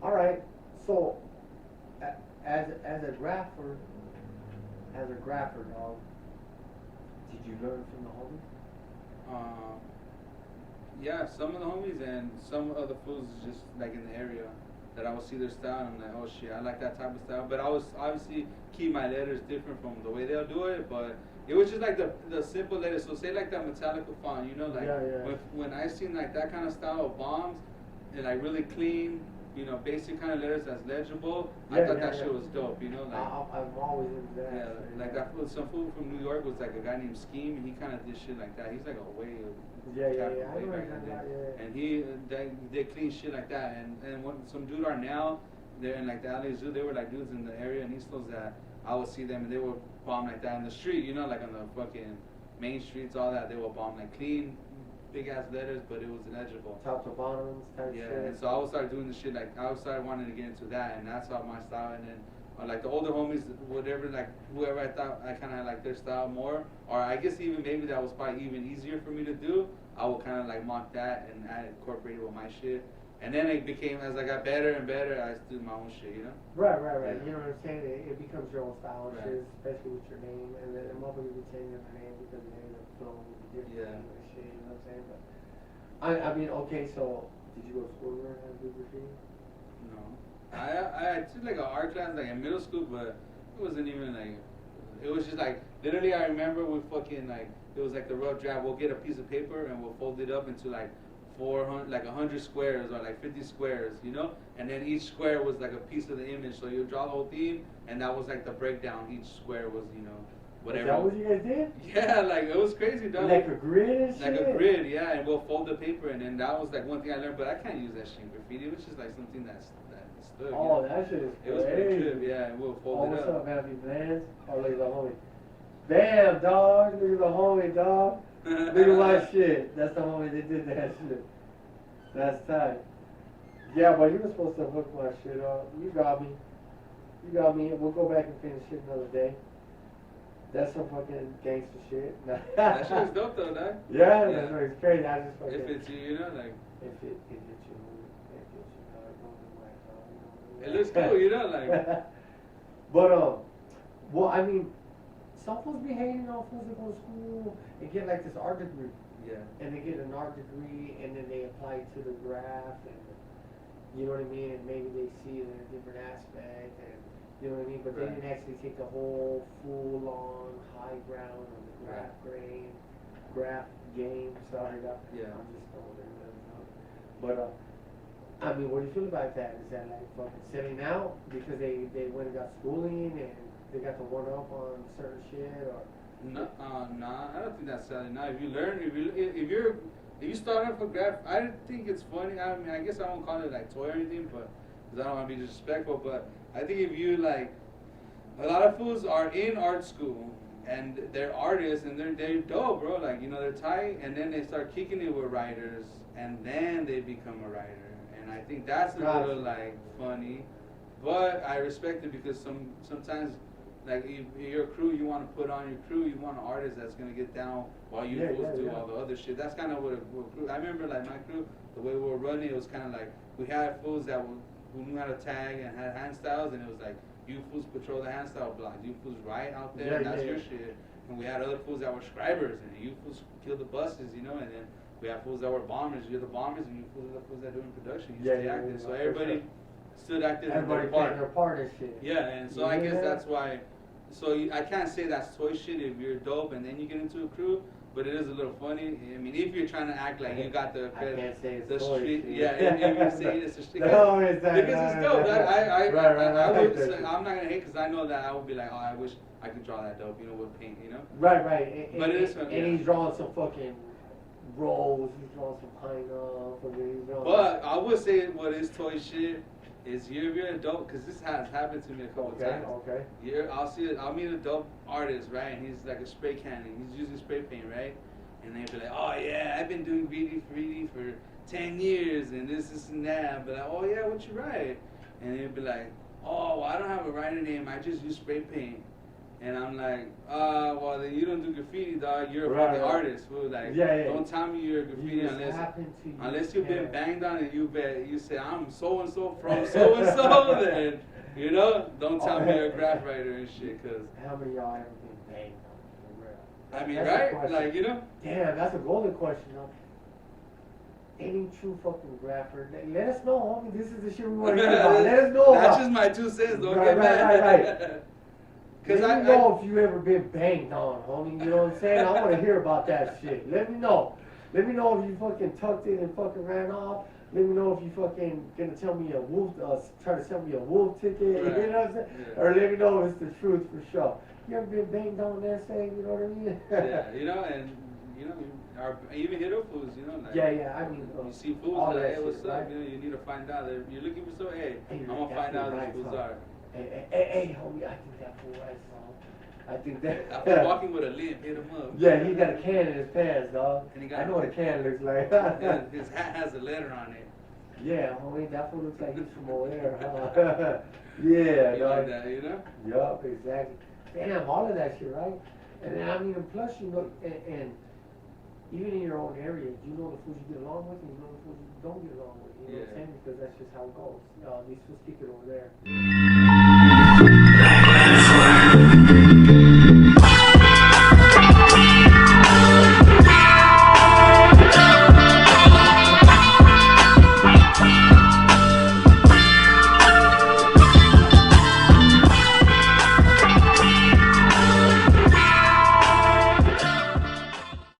All right. So, as a grapher, dog, did you learn from the homies? Um, yeah, some of the homies and some of the fools just like in the area that I would see their style and I'm like, oh shit, I like that type of style. But I was obviously keep my letters different from the way they'll do it. But it was just like the simple letters. So say like that Metallica font, you know, like Yeah, yeah. when I seen like that kind of style of bombs and like really clean, you know, basic kind of letters that's legible. I Yeah, thought yeah, that yeah. shit was dope, you know, like. I'm always into that. Yeah, shit, like yeah. that fool, some fool from New York was like a guy named Scheme. He kind of did shit like that. He's like a way Yeah, yeah, capital yeah. I way know back what in the you're day. talking about, yeah. And he they clean shit like that. And what some dude are now, they're in like the alleys. They were like dudes in the area in East Los that I would see them and they would bomb like that in the street. You know, like on the fucking main streets, all that. They would bomb like clean, big ass letters, but it was illegible. Top to bottoms type Yeah, shit. and so I would start doing the shit like I would start wanting to get into that, and that's how my style. And then like the older homies, whatever, like whoever I thought I kind of like their style more, or I guess even maybe that was probably even easier for me to do. I would kind of like mock that and I incorporate it with my shit. And then it became as I got better and better, I just do my own shit, you know. Right. Yeah. You know what I'm saying? It becomes your own style and Right. shit, especially with your name. And then motherfuckers be changing their name because the name of the flow will be different Yeah. and shit, you know what I'm saying? But I mean, okay, so did you go to school to learn how to do graffiti? No, I took like an art class like in middle school, but it wasn't even like. It was just like literally. I remember we fucking like it was like the rough draft. We'll get a piece of paper and we'll fold it up into like 400, like 100 squares or like 50 squares, you know. And then each square was like a piece of the image. So you draw the whole theme, and that was like the breakdown. Each square was, you know, whatever. Is that what you guys did? Yeah, like it was crazy, dog. Like a grid and Like shit? a grid, yeah, and we'll fold the paper, and then that was like one thing I learned, but I can't use that shit in graffiti, which is like something that stood. Oh, you know? that shit is It was pretty crazy. trip, yeah, and we'll Oh, fold what's it up, up. happy plans? Oh, look at the homie. Damn, dog. Look at the homie, dog. Look at my shit. That's the homie that did that shit. That's tight. Yeah, but you were supposed to hook my shit up. You got me. You got me. We'll go back and finish shit another day. That's some fucking gangster shit. That shit is dope though, dog. Yeah, Yeah. that's right. It's crazy. I just fucking. If it's you, you know, like If it you, dog. Don't do my dog. it looks cool, you know, like. But well, I mean, some fools be hating on fools that go to school and get like this art degree. Yeah. And they get an art degree and then they apply it to the graph and you know what I mean, and maybe they see it in a different aspect and you know what I mean, but they Right. didn't actually take the whole full on high ground on the graph grain, graph game. Sorry, doc. Yeah. I'm just throwing it out. But I mean, what do you feel about that? Is that like fucking selling out because they went and got schooling and they got the one up on certain shit or? No, nah, I don't think that's selling. Now, if you learn, if you start off a graph, I don't think it's funny. I mean, I guess I won't call it like toy or anything, but because I don't want to be disrespectful. But I think if you like, a lot of fools are in art school and they're artists and they're dope, bro. Like you know they're tight, and then they start kicking it with writers, and then they become a writer. And I think that's a Gotcha. little like funny, but I respect it because sometimes. Like if your crew, you want to put on your crew, you want an artist that's gonna get down while you fools do all the other shit. That's kind of what a crew. I remember like my crew, the way we were running, it was kind of like we had fools who knew how to tag and had hand styles, and it was like you fools patrol the hand style blocks, you fools write out there, and that's your shit. And we had other fools that were scribers, and you fools kill the buses, you know, and then we had fools that were bombers. You're the bombers, and you fools are the fools that doing production. You stay active. So everybody stood active in their part. Their part and shit. Yeah, and so I guess that's why. So I can't say that's toy shit if you're dope and then you get into a crew, but it is a little funny. I mean, if you're trying to act like you got the I can't say it's the toy street, shit. yeah, if you say it's a street, No, it's not. because it's dope. I Right. would say, I'm not gonna hate because I know that I would be like, oh, I wish I could draw that dope, you know, with paint, you know. Right. But it is funny. And he's drawing some fucking rolls. He's drawing some pineapple. But I would say what is toy shit is if you're a dope, because this has happened to me a couple times. Okay. I'll meet a dope artist, right? And he's like a spray canning. He's using spray paint, right? And they'd be like, oh yeah, I've been doing 3D for 10 years and this and that. But like, oh yeah, what you write? And they'd be like, oh, well, I don't have a writer name. I just use spray paint. And I'm like, well, then you don't do graffiti, dog. You're a Right, fucking right. artist, fool. Like, Yeah. don't tell me you're a You graffiti just unless happen to unless you've been care. banged on and you say I'm so and so from so and so. Then you know, don't tell me you're a graph writer and shit. Cause How many of y'all ever been banged on for real? I mean, That's a right? question. Like, you know. Damn, that's a golden question, though. Any true fucking grapher? Let us know, homie. This is the shit we want to hear about. Let us know. That's about. just my 2 cents. Don't Right, get mad. right. Let me know if you ever been banged on, homie. You know what I'm saying? I want to hear about that shit. Let me know. Let me know if you fucking tucked in and fucking ran off. Let me know if you fucking gonna tell me a wolf, try to sell me a wolf ticket. Right. You know what I'm saying? Yeah. Or let me know if it's the truth for sure. You ever been banged on there, saying, you know what I mean? Yeah, you know, and you know, even hit up fools, you know, like Yeah. I mean, you see fools all like, that hey, what's shit, up? right? You know, you need to find out. If you're looking for something, hey, Hey, I'm gonna find out who that's these fools right, are. Hey, homie, I think that fool right, son. I think that. After walking with a limp, hit him up. Yeah, he got a can in his pants, dog. And he got I know what a can looks like. his hat has a letter on it. Yeah, homie, that fool looks like he's from over there, huh? Yeah, You dog. like that, you know? Yup, exactly. Damn, all of that shit, right? And then, I mean, and plus, you know, and even in your own area, you know the fools you get along with, and you know the fools you don't get along with. You know what I'm saying? Because that's just how it goes. These fools kick it over there.